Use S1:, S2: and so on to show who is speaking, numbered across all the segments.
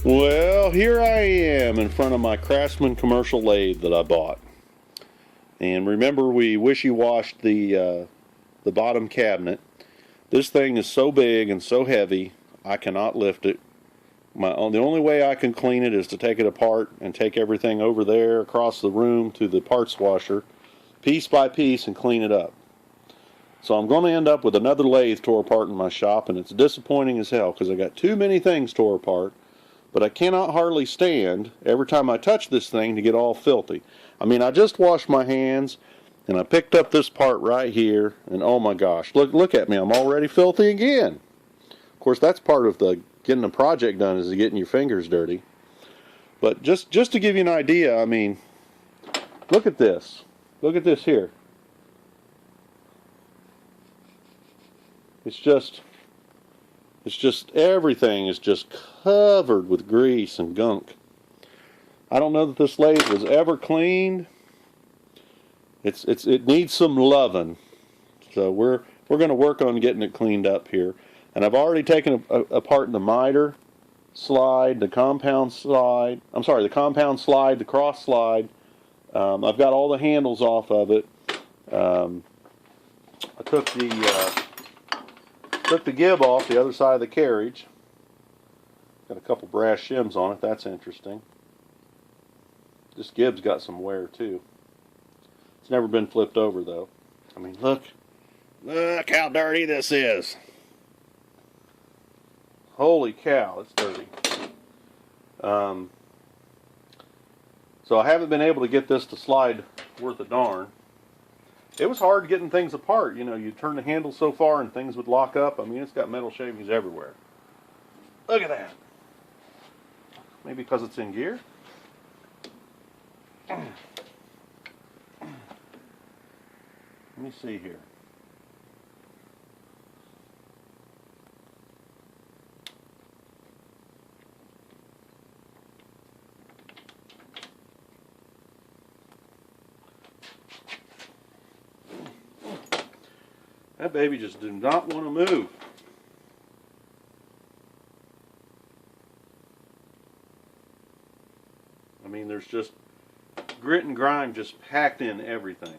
S1: Well, here I am in front of my Craftsman commercial lathe that I bought. And remember, we wishy-washed the bottom cabinet. This thing is so big and so heavy, I cannot lift it. The only way I can clean it is to take it apart and take everything over there across the room to the parts washer, piece by piece, and clean it up. So I'm going to end up with another lathe tore apart in my shop, and it's disappointing as hell because I got too many things tore apart. But I cannot hardly stand every time I touch this thing to get all filthy. I mean, I just washed my hands and I picked up this part right here, and oh my gosh, look at me, I'm already filthy again. Of course, that's part of the getting a project done, is getting your fingers dirty. But just to give you an idea, I mean, look at this. Look at this here. It's just everything is just covered with grease and gunk. I don't know that this lathe was ever cleaned. It needs some loving. So we're going to work on getting it cleaned up here. And I've already taken apart the miter slide, the compound slide. I'm sorry, the compound slide, the cross slide. I've got all the handles off of it. I took the gib off the other side of the carriage. Got a couple brass shims on it. That's interesting. This gib's got some wear too. It's never been flipped over though. I mean, look how dirty this is. Holy cow, it's dirty. So I haven't been able to get this to slide worth a darn. It was hard getting things apart. You know, you turn the handle so far and things would lock up. I mean, it's got metal shavings everywhere. Look at that. Maybe because it's in gear. Let me see here. That baby just did not want to move. I mean, there's just grit and grime just packed in everything.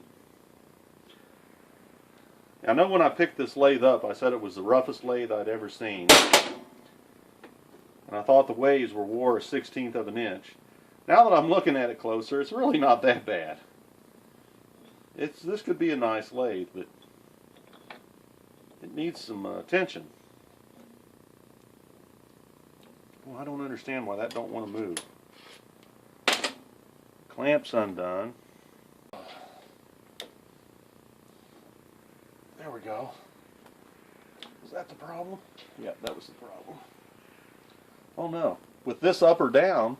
S1: I know when I picked this lathe up, I said it was the roughest lathe I'd ever seen. And I thought the waves wore a 1/16 of an inch. Now that I'm looking at it closer, it's really not that bad. This could be a nice lathe, but it needs some attention. Well, I don't understand why that don't want to move. Clamp's undone. There we go. Is that the problem? Yep, that was the problem. Oh no. With this up or down,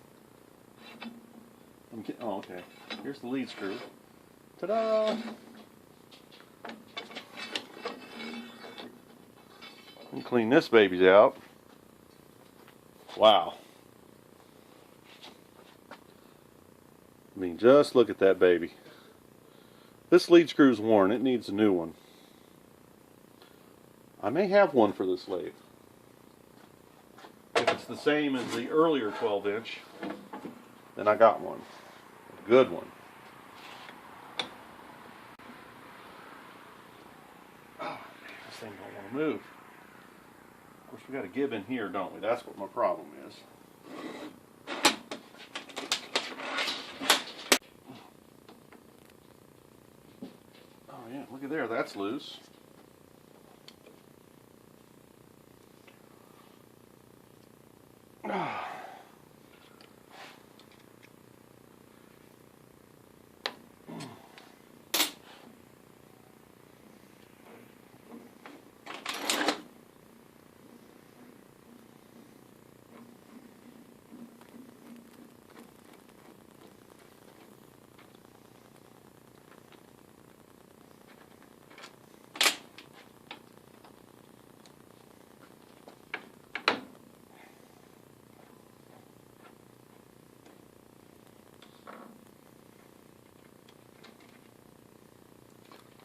S1: oh, okay. Here's the lead screw. Ta-da! And clean this baby out. Wow. I mean, just look at that baby. This lead screw's worn. It needs a new one. I may have one for this lathe. If it's the same as the earlier 12-inch, then I got one. A good one. Oh, man, this thing don't want to move. Of course, we got a gib in here, don't we? That's what my problem is. Oh yeah, look at there, that's loose.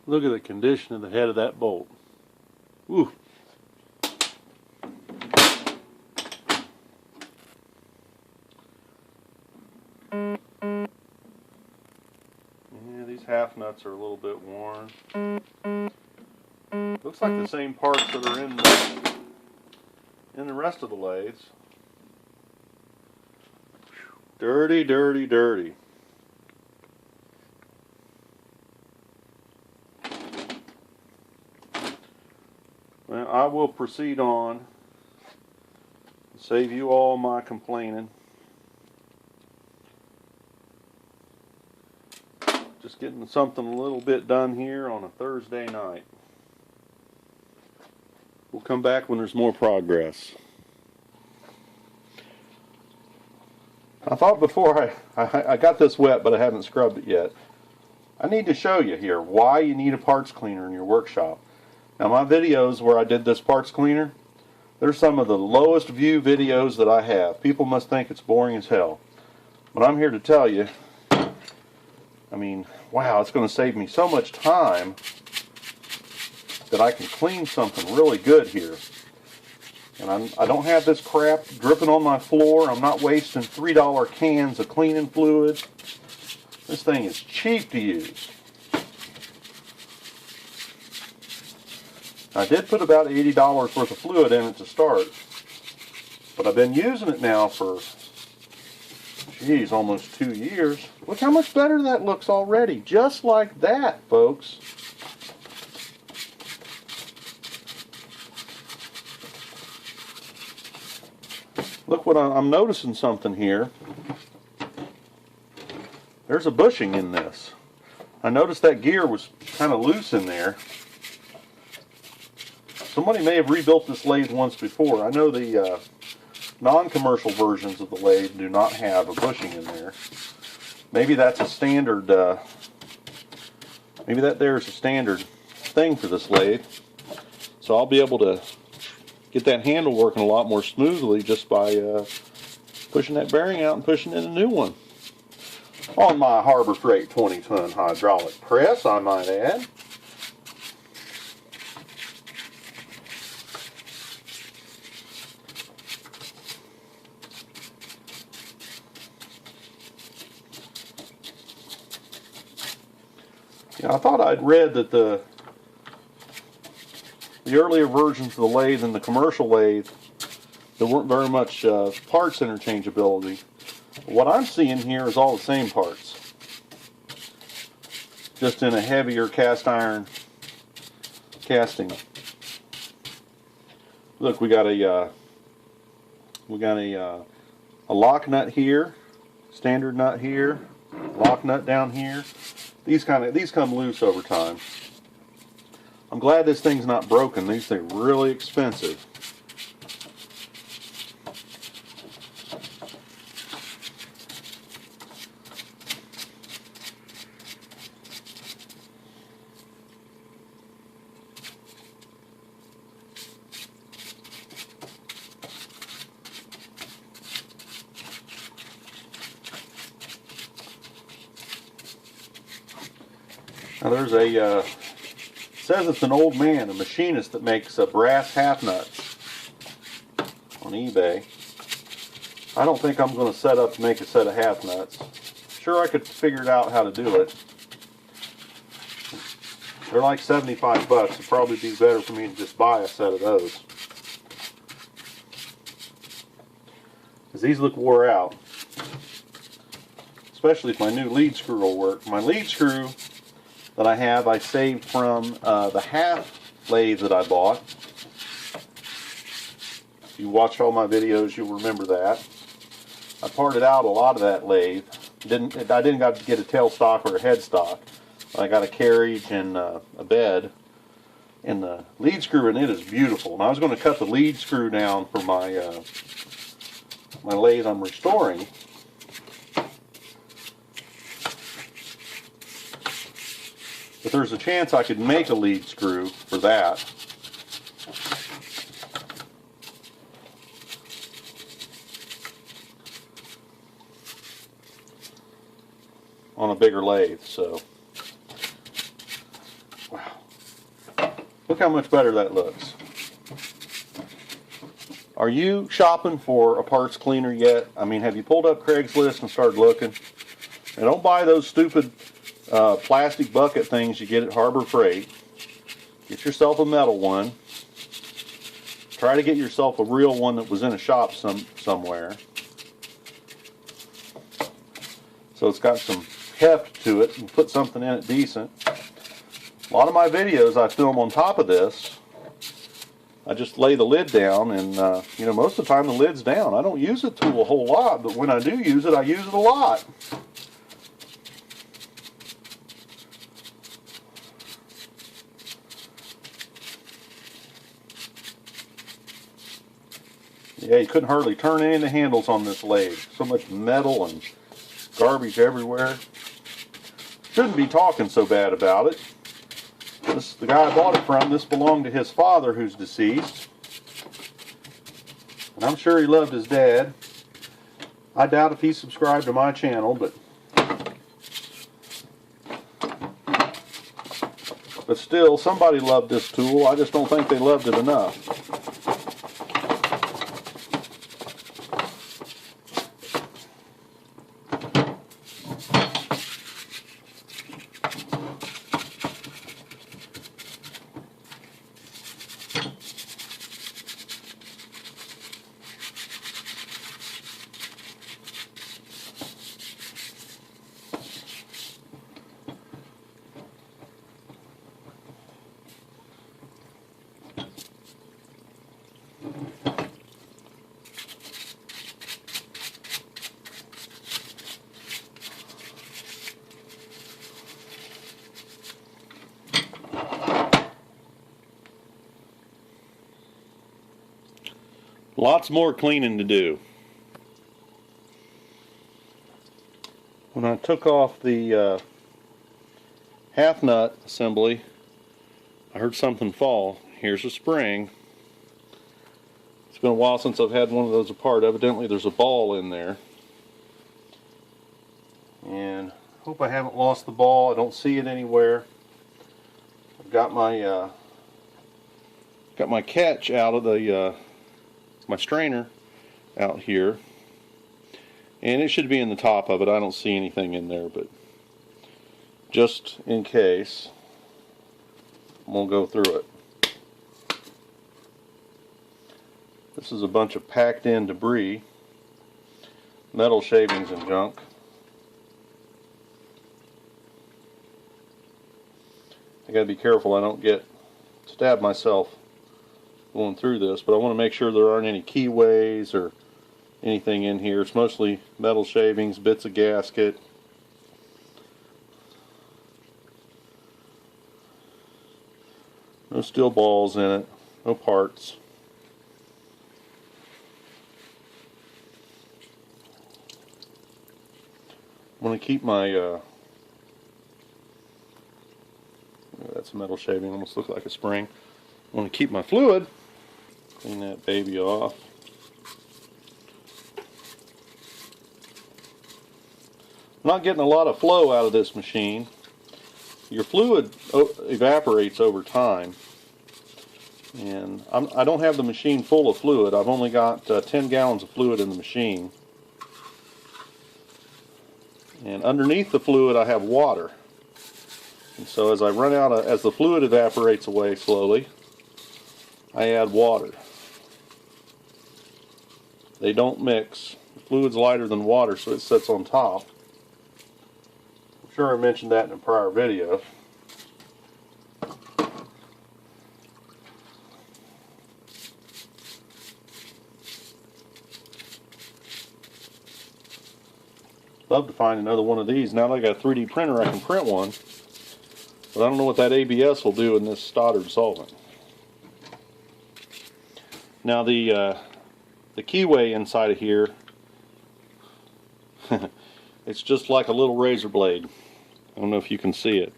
S1: Look at the condition of the head of that bolt. Woo. half nuts are a little bit worn. Looks like the same parts that are in the rest of the lathes. Dirty, dirty, dirty. Well, I will proceed on. Save you all my complaining. Just getting something a little bit done here on a Thursday night. We'll come back when there's more progress. I thought before I got this wet, but I haven't scrubbed it yet. I need to show you here why you need a parts cleaner in your workshop. Now, my videos where I did this parts cleaner, they're some of the lowest view videos that I have. People must think it's boring as hell. But I'm here to tell you, I mean, wow, it's going to save me so much time that I can clean something really good here. And I don't have this crap dripping on my floor. I'm not wasting $3 cans of cleaning fluid. This thing is cheap to use. I did put about $80 worth of fluid in it to start, but I've been using it now for, geez, almost 2 years. Look how much better that looks already, just like that, folks. Look what I'm noticing something here. There's a bushing in this. I noticed that gear was kind of loose in there. Somebody may have rebuilt this lathe once before. I know the non-commercial versions of the lathe do not have a bushing in there. Maybe that's a standard, maybe that there's a standard thing for this lathe. So I'll be able to get that handle working a lot more smoothly just by pushing that bearing out and pushing in a new one. On my Harbor Freight 20-ton hydraulic press, I might add. I thought I'd read that the earlier versions of the lathe and the commercial lathe, there weren't very much parts interchangeability. What I'm seeing here is all the same parts, just in a heavier cast iron casting. Look, we got a lock nut here, standard nut here, lock nut down here. These come loose over time. I'm glad this thing's not broken. These things are really expensive. Now there's a, says it's an old man, a machinist that makes brass half nuts on eBay. I don't think I'm going to set up to make a set of half nuts. Sure, I could figure out how to do it. They're like 75 bucks. It'd probably be better for me to just buy a set of those. Because these look wore out. Especially if my new lead screw will work. My lead screw that I have, I saved from the half lathe that I bought. If you watched all my videos, you'll remember that. I parted out a lot of that lathe. I didn't got to get a tailstock or a headstock. I got a carriage and a bed. And the lead screw in it is beautiful. And I was going to cut the lead screw down for my my lathe I'm restoring. But there's a chance I could make a lead screw for that. On a bigger lathe, so. Wow. Look how much better that looks. Are you shopping for a parts cleaner yet? I mean, have you pulled up Craigslist and started looking? And don't buy those stupid plastic bucket things you get at Harbor Freight. Get yourself a metal one. Try to get yourself a real one that was in a shop somewhere. So it's got some heft to it, and put something in it decent. A lot of my videos I film on top of this. I just lay the lid down, and you know, most of the time the lid's down. I don't use the tool a whole lot, but when I do use it, I use it a lot. Yeah, you couldn't hardly turn any of the handles on this lathe. So much metal and garbage everywhere. Shouldn't be talking so bad about it. This, the guy I bought it from, this belonged to his father who's deceased. And I'm sure he loved his dad. I doubt if he subscribed to my channel, but still, somebody loved this tool. I just don't think they loved it enough. Lots more cleaning to do. When I took off the half nut assembly, I heard something fall. Here's a spring. It's been a while since I've had one of those apart. Evidently there's a ball in there. And I hope I haven't lost the ball. I don't see it anywhere. I've got my catch out of the my strainer out here, and it should be in the top of it. I don't see anything in there, but just in case, I'm gonna go through it. This is a bunch of packed in debris, metal shavings and junk. I gotta be careful I don't stab myself going through this, but I want to make sure there aren't any keyways or anything in here. It's mostly metal shavings, bits of gasket. No steel balls in it, no parts. I'm going to keep my that's a metal shaving, almost looks like a spring. I want to keep my fluid. Clean that baby off. I'm not getting a lot of flow out of this machine. Your fluid evaporates over time, and I don't have the machine full of fluid. I've only got 10 gallons of fluid in the machine, and underneath the fluid I have water. And so as I run out as the fluid evaporates away slowly, I add water. They don't mix. The fluid's lighter than water, so it sits on top. I'm sure I mentioned that in a prior video. Love to find another one of these. Now that I got a 3D printer, I can print one. But I don't know what that ABS will do in this Stoddard solvent. Now the Keyway inside of here, it's just like a little razor blade. I don't know if you can see it.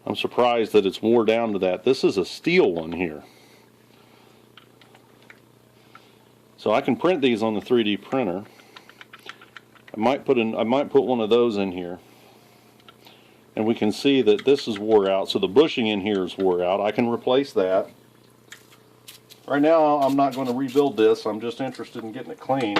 S1: I'm surprised that it's wore down to that. This is a steel one here. So I can print these on the 3D printer. I might put one of those in here. And we can see that this is wore out, so the bushing in here is wore out. I can replace that. Right now I'm not going to rebuild this, I'm just interested in getting it clean.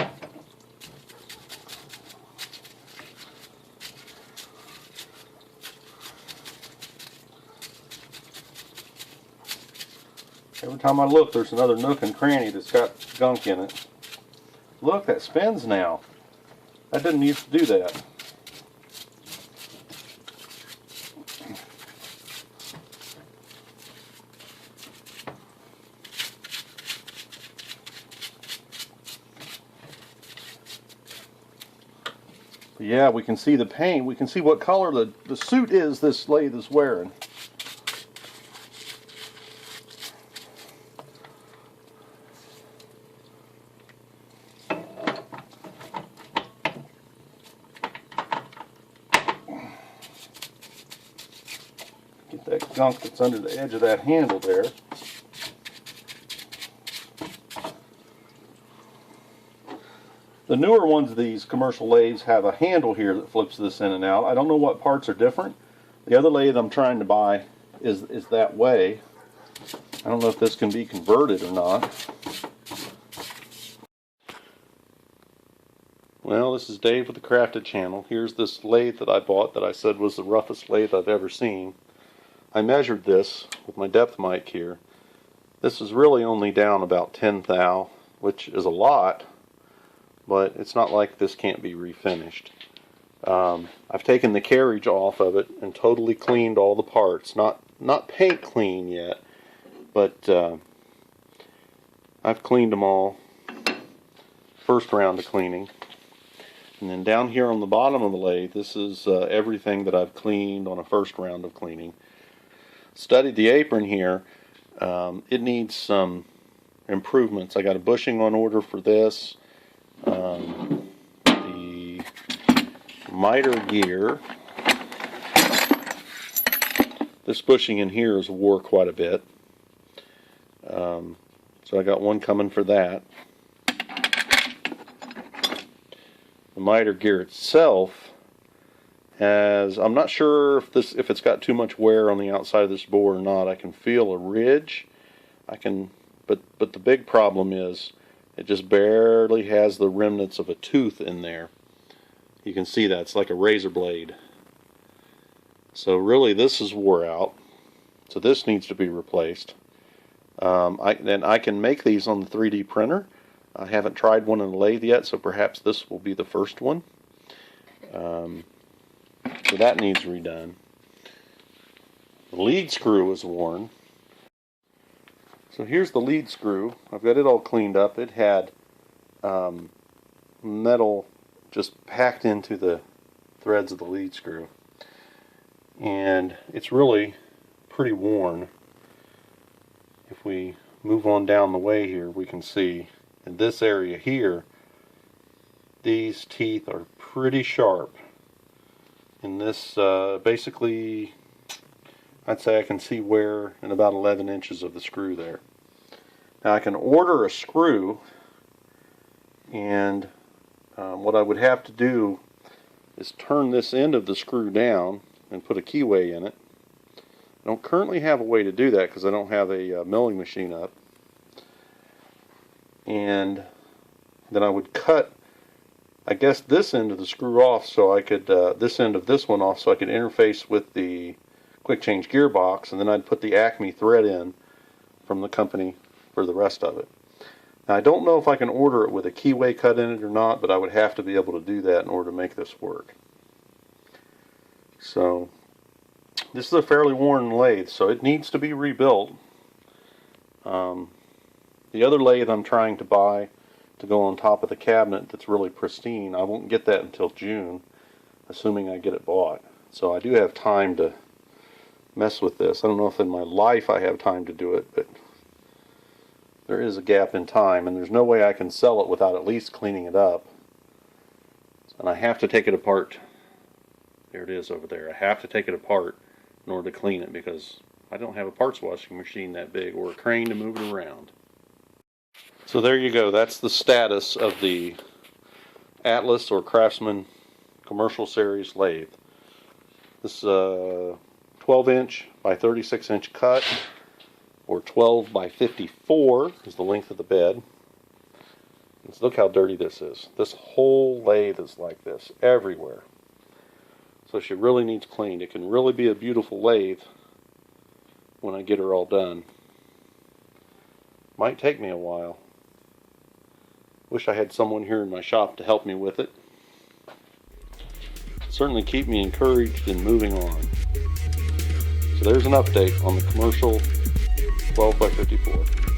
S1: time I look, there's another nook and cranny that's got gunk in it. Look, that spins now. That didn't used to do that. But yeah, we can see the paint. We can see what color the suit is this lathe is wearing. Get that gunk that's under the edge of that handle there. The newer ones of these commercial lathes have a handle here that flips this in and out. I don't know what parts are different. The other lathe I'm trying to buy is that way. I don't know if this can be converted or not. Well, this is Dave with the Crafted channel. Here's this lathe that I bought that I said was the roughest lathe I've ever seen. I measured this with my depth mic here. This is really only down about 10 thou, which is a lot, but it's not like this can't be refinished. I've taken the carriage off of it and totally cleaned all the parts. Not paint clean yet, but I've cleaned them all. First round of cleaning. And then down here on the bottom of the lathe, this is everything that I've cleaned on a first round of cleaning. Studied the apron here. It needs some improvements. I got a bushing on order for this. The miter gear. This bushing in here is wore quite a bit. So I got one coming for that. The miter gear itself has, I'm not sure if it's got too much wear on the outside of this bore or not. I can feel a ridge. But the big problem is it just barely has the remnants of a tooth in there. You can see that it's like a razor blade. So really this is wore out. So this needs to be replaced. Then I can make these on the 3D printer. I haven't tried one in the lathe yet, so perhaps this will be the first one. So that needs redone. The lead screw is worn. So here's the lead screw. I've got it all cleaned up. It had metal just packed into the threads of the lead screw. And it's really pretty worn. If we move on down the way here, we can see in this area here, these teeth are pretty sharp. In this, basically, I'd say I can see wear in about 11 inches of the screw there. Now I can order a screw, and what I would have to do is turn this end of the screw down and put a keyway in it. I don't currently have a way to do that because I don't have a milling machine up. And then I would cut, I guess, this end of the screw off so I could, this end of this one off so I could interface with the quick change gearbox, and then I'd put the Acme thread in from the company for the rest of it. Now I don't know if I can order it with a keyway cut in it or not, but I would have to be able to do that in order to make this work. So this is a fairly worn lathe, so it needs to be rebuilt. The other lathe I'm trying to buy to go on top of the cabinet that's really pristine, I won't get that until June, assuming I get it bought. So I do have time to mess with this. I don't know if in my life I have time to do it, but there is a gap in time, and there's no way I can sell it without at least cleaning it up. And I have to take it apart. There it is over there. I have to take it apart in order to clean it because I don't have a parts washing machine that big or a crane to move it around. So there you go. That's the status of the Atlas or Craftsman commercial series lathe. This 12-inch by 36-inch cut, or 12 by 54 is the length of the bed. Let's look how dirty this is. This whole lathe is like this everywhere. So she really needs cleaned. It can really be a beautiful lathe when I get her all done. Might take me a while. Wish I had someone here in my shop to help me with it. Certainly keep me encouraged in moving on. So there's an update on the commercial 12 by 54.